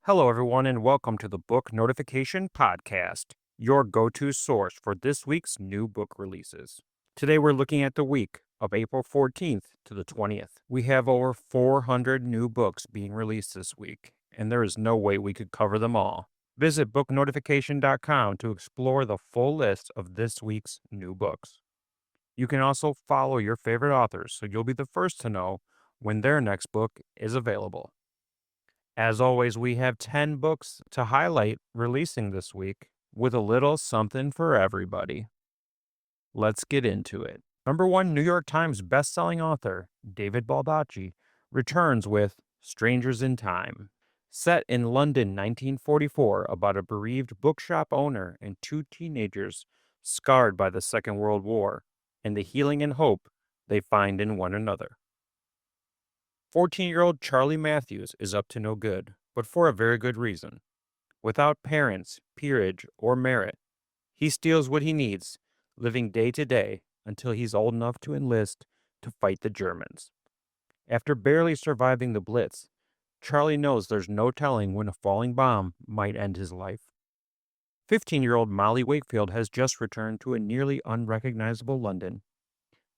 Hello, everyone, and welcome to the Book Notification Podcast, your go to source for this week's new book releases. Today, we're looking at the week of April 14th to the 20th. We have over 400 new books being released this week, and there is no way we could cover them all. Visit booknotification.com to explore the full list of this week's new books. You can also follow your favorite authors so you'll be the first to know when their next book is available. As always, we have 10 books to highlight releasing this week with a little something for everybody. Let's get into it. Number 1 New York Times bestselling author David Baldacci returns with Strangers in Time. Set in London 1944 about a bereaved bookshop owner and two teenagers scarred by the Second World War and the healing and hope they find in one another. 14-year-old Charlie Matthews is up to no good, but for a very good reason. Without parents, peerage, or merit, he steals what he needs, living day to day until he's old enough to enlist to fight the Germans. After barely surviving the Blitz, Charlie knows there's no telling when a falling bomb might end his life. 15-year-old Molly Wakefield has just returned to a nearly unrecognizable London,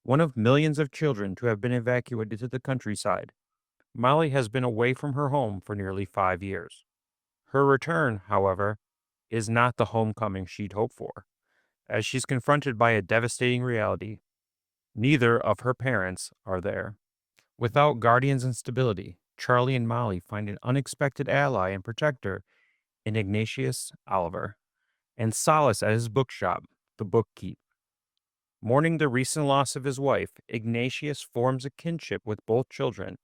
one of millions of children to have been evacuated to the countryside. Molly has been away from her home for nearly 5 years. Her return, however, is not the homecoming she'd hoped for, as she's confronted by a devastating reality. Neither of her parents are there. Without guardians and stability, Charlie and Molly find an unexpected ally and protector in Ignatius Oliver, and solace at his bookshop, the Bookkeep. Mourning the recent loss of his wife, Ignatius forms a kinship with both children,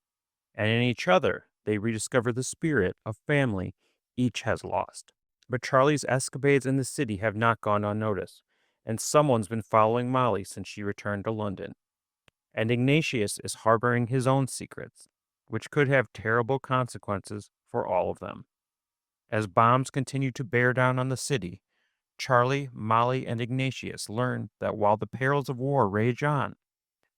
and in each other they rediscover the spirit of family each has lost. But Charlie's escapades in the city have not gone unnoticed, and someone's been following Molly since she returned to London. And Ignatius is harboring his own secrets, which could have terrible consequences for all of them. As bombs continue to bear down on the city, Charlie, Molly, and Ignatius learn that while the perils of war rage on,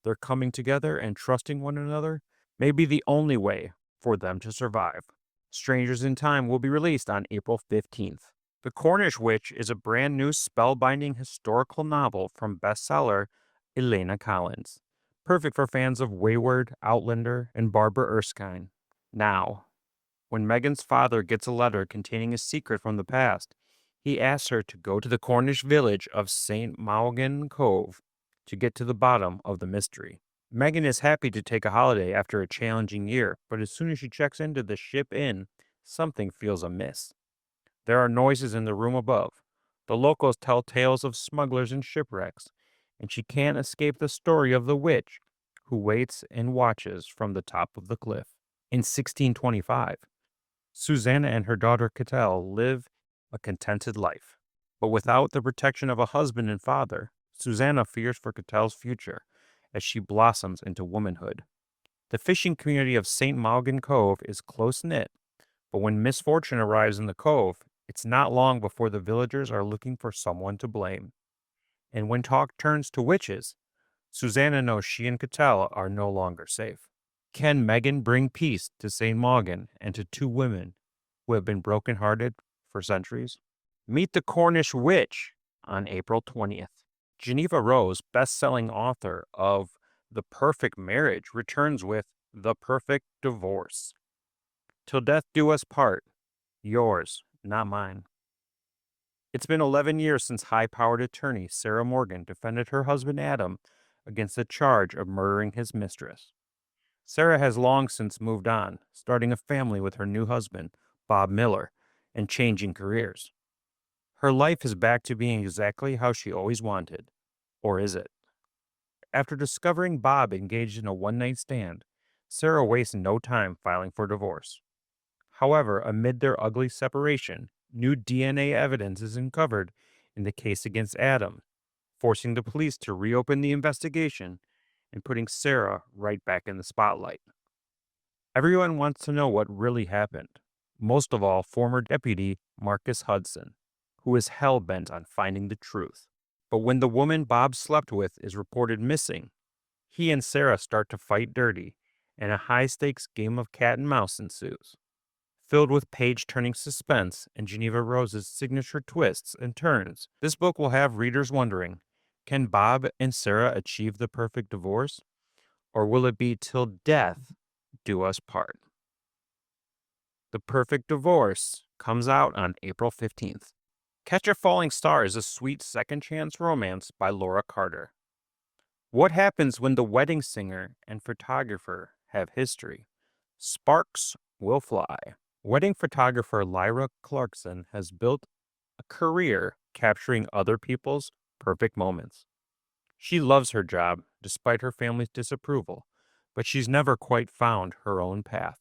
their coming together and trusting one another may be the only way for them to survive. Strangers in Time will be released on April 15th. The Cornish Witch is a brand new spellbinding historical novel from bestseller Elena Collins, perfect for fans of Wayward, Outlander, and Barbara Erskine. Now, when Meghan's father gets a letter containing a secret from the past, he asks her to go to the Cornish village of St. Mawgan Cove to get to the bottom of the mystery. Meghan is happy to take a holiday after a challenging year, but as soon as she checks into the ship inn, something feels amiss. There are noises in the room above. The locals tell tales of smugglers and shipwrecks, and she can't escape the story of the witch who waits and watches from the top of the cliff. In 1625, Susanna and her daughter Cathedral live a contented life. But without the protection of a husband and father, Susanna fears for Cathedral's future as she blossoms into womanhood. The fishing community of St. Mawgan Cove is close-knit, but when misfortune arrives in the cove, it's not long before the villagers are looking for someone to blame. And when talk turns to witches, Susanna knows she and Cathedral are no longer safe. Can Meghan bring peace to St. Mawgan and to two women who have been brokenhearted for centuries? Meet the Cornish Witch on April 20th. Jeneva Rose, best-selling author of The Perfect Marriage, returns with The Perfect Divorce. Till Death Do Us Part. Yours, not mine. It's been 11 years since high-powered attorney Sarah Morgan defended her husband Adam against the charge of murdering his mistress. Sarah has long since moved on, starting a family with her new husband, Bob Miller, and changing careers. Her life is back to being exactly how she always wanted. Or is it? After discovering Bob engaged in a one-night stand, Sarah wastes no time filing for divorce. However, amid their ugly separation, new DNA evidence is uncovered in the case against Adam, forcing the police to reopen the investigation and putting Sarah right back in the spotlight. Everyone wants to know what really happened, most of all former deputy Marcus Hudson, who is hell-bent on finding the truth. But when the woman Bob slept with is reported missing, he and Sarah start to fight dirty, and a high-stakes game of cat and mouse ensues. filled with page-turning suspense and Geneva Rose's signature twists and turns. This book will have readers wondering, can Bob and Sarah achieve the perfect divorce? Or will it be till death do us part? The Perfect Divorce comes out on April 15th. Catch a Falling Star is a sweet second chance romance by Laura Carter. What happens when the wedding singer and photographer have history? Sparks will fly. Wedding photographer Lyra Clarkson has built a career capturing other people's perfect moments. She loves her job, despite her family's disapproval, but she's never quite found her own path.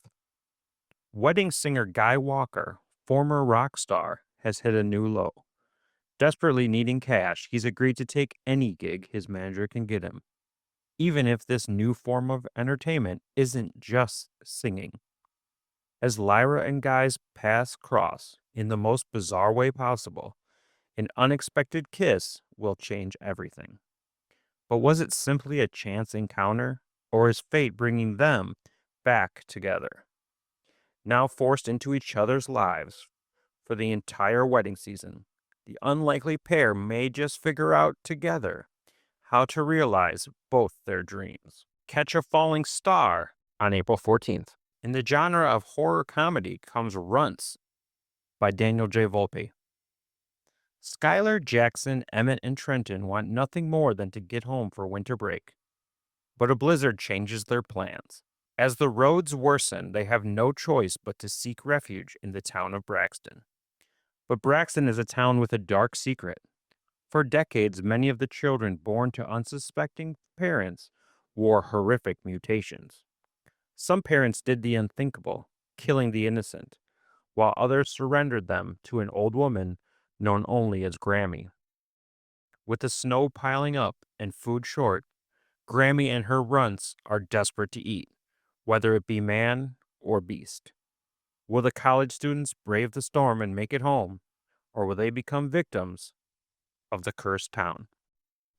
Wedding singer Guy Walker, former rock star, has hit a new low. Desperately needing cash, he's agreed to take any gig his manager can get him, even if this new form of entertainment isn't just singing. As Lyra and Guy's paths cross in the most bizarre way possible, an unexpected kiss will change everything. But was it simply a chance encounter, or is fate bringing them back together? Now forced into each other's lives for the entire wedding season, the unlikely pair may just figure out together how to realize both their dreams. Catch a Falling Star on April 14th. In the genre of horror comedy comes Runts by Daniel J. Volpe. Skylar, Jackson, Emmett, and Trenton want nothing more than to get home for winter break. But a blizzard changes their plans. As the roads worsen, they have no choice but to seek refuge in the town of Braxton. But Braxton is a town with a dark secret. For decades, many of the children born to unsuspecting parents wore horrific mutations. Some parents did the unthinkable, killing the innocent, while others surrendered them to an old woman known only as Grammy. With the snow piling up and food short, Grammy and her runts are desperate to eat, whether it be man or beast. Will the college students brave the storm and make it home, or will they become victims of the cursed town?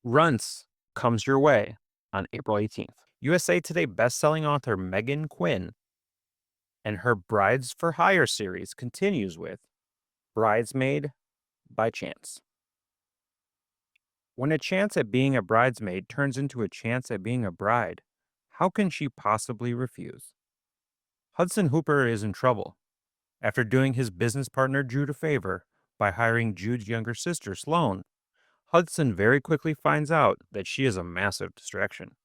Runts comes your way on April 18th. USA Today bestselling author Meghan Quinn and her Brides for Hire series continues with Bridesmaid by Chance. When a chance at being a bridesmaid turns into a chance at being a bride, how can she possibly refuse? Hudson Hooper is in trouble. After doing his business partner Jude a favor by hiring Jude's younger sister, Sloane, Hudson very quickly finds out that she is a massive distraction,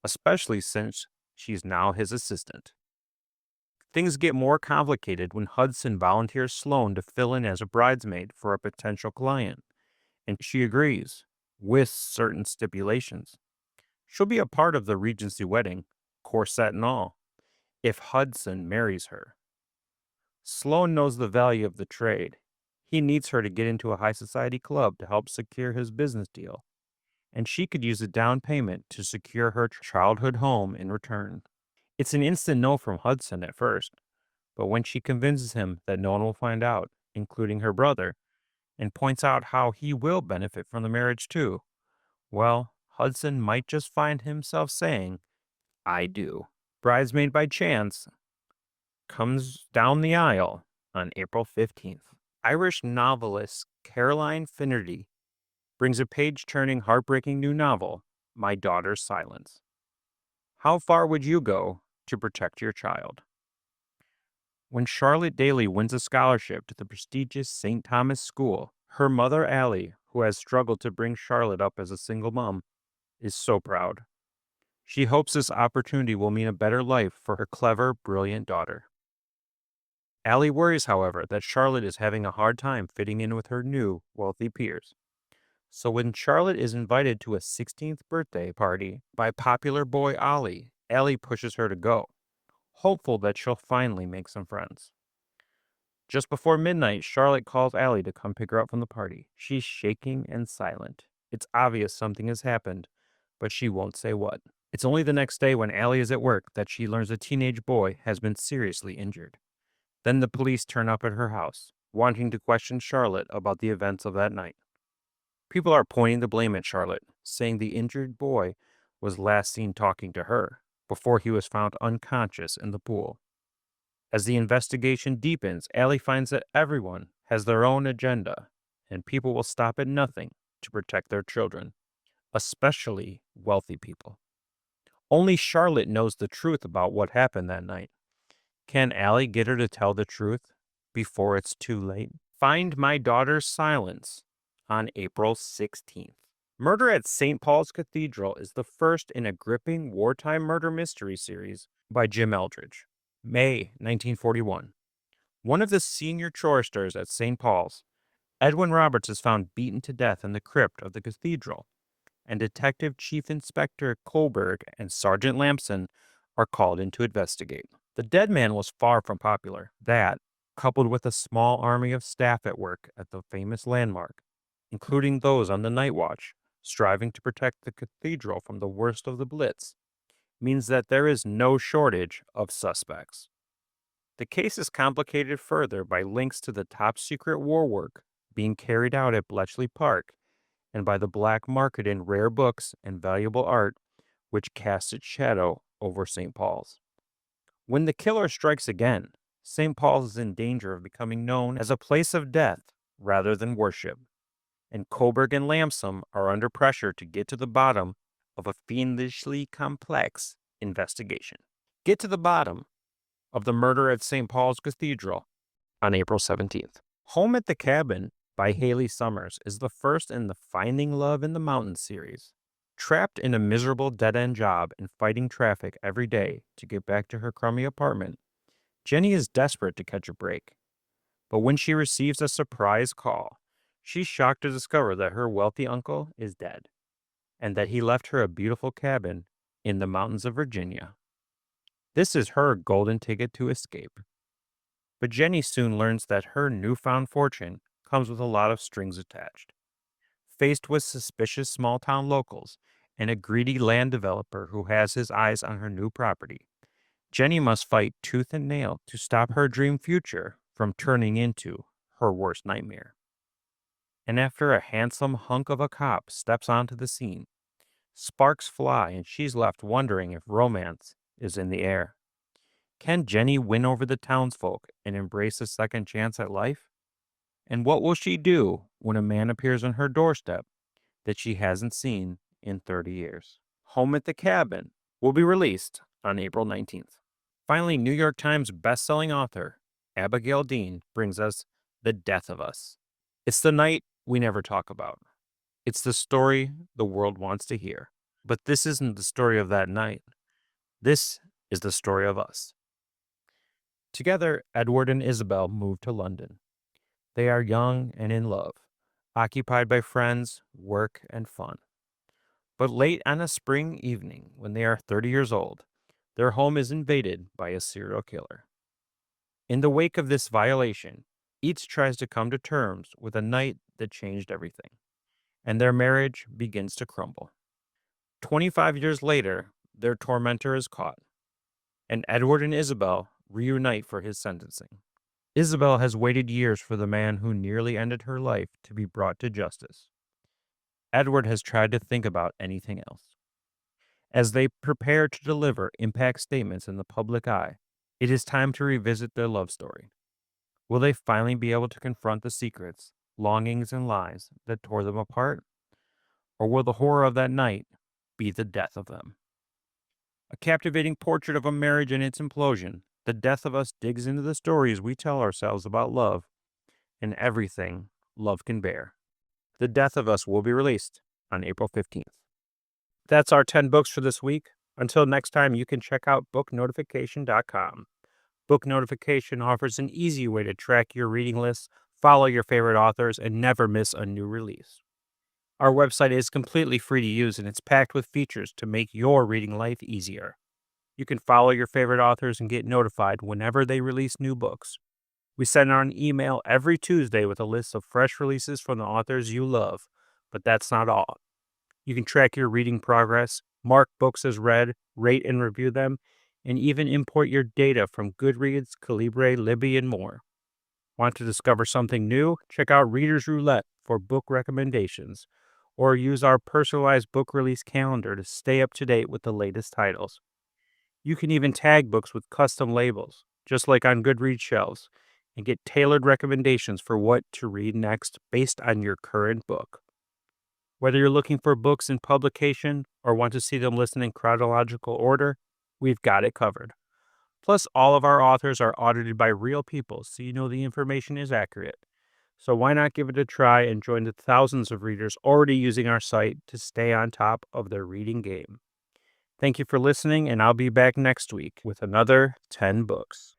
especially since she's now his assistant. Things get more complicated when Hudson volunteers Sloane to fill in as a bridesmaid for a potential client, and she agrees, with certain stipulations. She'll be a part of the Regency wedding, corset and all, if Hudson marries her. Sloane knows the value of the trade. He needs her to get into a high society club to help secure his business deal, and she could use a down payment to secure her childhood home in return. It's an instant no from Hudson at first, but when she convinces him that no one will find out, including her brother, and points out how he will benefit from the marriage too, well, Hudson might just find himself saying, I do. Bridesmaid by Chance comes down the aisle on April 15th. Irish novelist Caroline Finnerty brings a page-turning, heartbreaking new novel, My Daughter's Silence. How far would you go to protect your child? When Charlotte Daly wins a scholarship to the prestigious St. Thomas School, her mother, Allie, who has struggled to bring Charlotte up as a single mom, is so proud. She hopes this opportunity will mean a better life for her clever, brilliant daughter. Allie worries, however, that Charlotte is having a hard time fitting in with her new, wealthy peers. So when Charlotte is invited to a 16th birthday party by popular boy Ollie, Allie pushes her to go, hopeful that she'll finally make some friends. Just before midnight, Charlotte calls Allie to come pick her up from the party. She's shaking and silent. It's obvious something has happened, but she won't say what. It's only the next day when Allie is at work that she learns a teenage boy has been seriously injured. Then the police turn up at her house, wanting to question Charlotte about the events of that night. People are pointing the blame at Charlotte, saying the injured boy was last seen talking to her before he was found unconscious in the pool. As the investigation deepens, Allie finds that everyone has their own agenda, and people will stop at nothing to protect their children, especially wealthy people. Only Charlotte knows the truth about what happened that night. Can Allie get her to tell the truth before it's too late? Find My Daughter's Silence on April 16th. Murder at St. Paul's Cathedral is the first in a gripping wartime murder mystery series by Jim Eldridge. May 1941. One of the senior choristers at St. Paul's, Edwin Roberts, is found beaten to death in the crypt of the cathedral, and Detective Chief Inspector Kohlberg and Sergeant Lamson are called in to investigate. The dead man was far from popular. That, coupled with a small army of staff at work at the famous landmark, including those on the night watch, striving to protect the cathedral from the worst of the Blitz, means that there is no shortage of suspects. The case is complicated further by links to the top-secret war work being carried out at Bletchley Park and by the black market in rare books and valuable art, which casts its shadow over St. Paul's. When the killer strikes again, St. Paul's is in danger of becoming known as a place of death rather than worship, and Kohlberg and Lamson are under pressure to get to the bottom of a fiendishly complex investigation. Get to the bottom of the murder at St. Paul's Cathedral on April 17th. Home at the Cabin by Hayley Summers is the first in the Finding Love in the Mountains series. Trapped in a miserable dead-end job and fighting traffic every day to get back to her crummy apartment, Jenny is desperate to catch a break. But when she receives a surprise call, she's shocked to discover that her wealthy uncle is dead, and that he left her a beautiful cabin in the mountains of Virginia. This is her golden ticket to escape. But Jenny soon learns that her newfound fortune comes with a lot of strings attached. Faced with suspicious small-town locals and a greedy land developer who has his eyes on her new property, Jenny must fight tooth and nail to stop her dream future from turning into her worst nightmare. And after a handsome hunk of a cop steps onto the scene, sparks fly and she's left wondering if romance is in the air. Can Jenny win over the townsfolk and embrace a second chance at life? And what will she do when a man appears on her doorstep that she hasn't seen in 30 years? Home at the Cabin will be released on April 19th. Finally, New York Times bestselling author Abigail Dean brings us The Death of Us. It's the night we never talk about. It's the story the world wants to hear. But this isn't the story of that night. This is the story of us. Together, Edward and Isabel move to London. They are young and in love, occupied by friends, work, and fun. But late on a spring evening, when they are 30 years old, their home is invaded by a serial killer. In the wake of this violation, each tries to come to terms with a night that changed everything, and their marriage begins to crumble. 25 years later, their tormentor is caught, and Edward and Isabel reunite for his sentencing. Isabel has waited years for the man who nearly ended her life to be brought to justice. Edward has tried to think about anything else. As they prepare to deliver impact statements in the public eye, it is time to revisit their love story. Will they finally be able to confront the secrets, longings, and lies that tore them apart? Or will the horror of that night be the death of them? A captivating portrait of a marriage and its implosion, The Death of Us digs into the stories we tell ourselves about love and everything love can bear. The Death of Us will be released on April 15th. That's our 10 books for this week. Until next time, you can check out booknotification.com. Book Notification offers an easy way to track your reading lists, follow your favorite authors, and never miss a new release. Our website is completely free to use, and it's packed with features to make your reading life easier. You can follow your favorite authors and get notified whenever they release new books. We send out an email every Tuesday with a list of fresh releases from the authors you love, but that's not all. You can track your reading progress, mark books as read, rate and review them, and even import your data from Goodreads, Calibre, Libby, and more. Want to discover something new? Check out Reader's Roulette for book recommendations, or use our personalized book release calendar to stay up to date with the latest titles. You can even tag books with custom labels. just like on Goodreads shelves, and get tailored recommendations for what to read next based on your current book. Whether you're looking for books in publication or want to see them listed in chronological order, we've got it covered. Plus, all of our authors are audited by real people, so you know the information is accurate. So why not give it a try and join the thousands of readers already using our site to stay on top of their reading game. Thank you for listening, and I'll be back next week with another 10 books.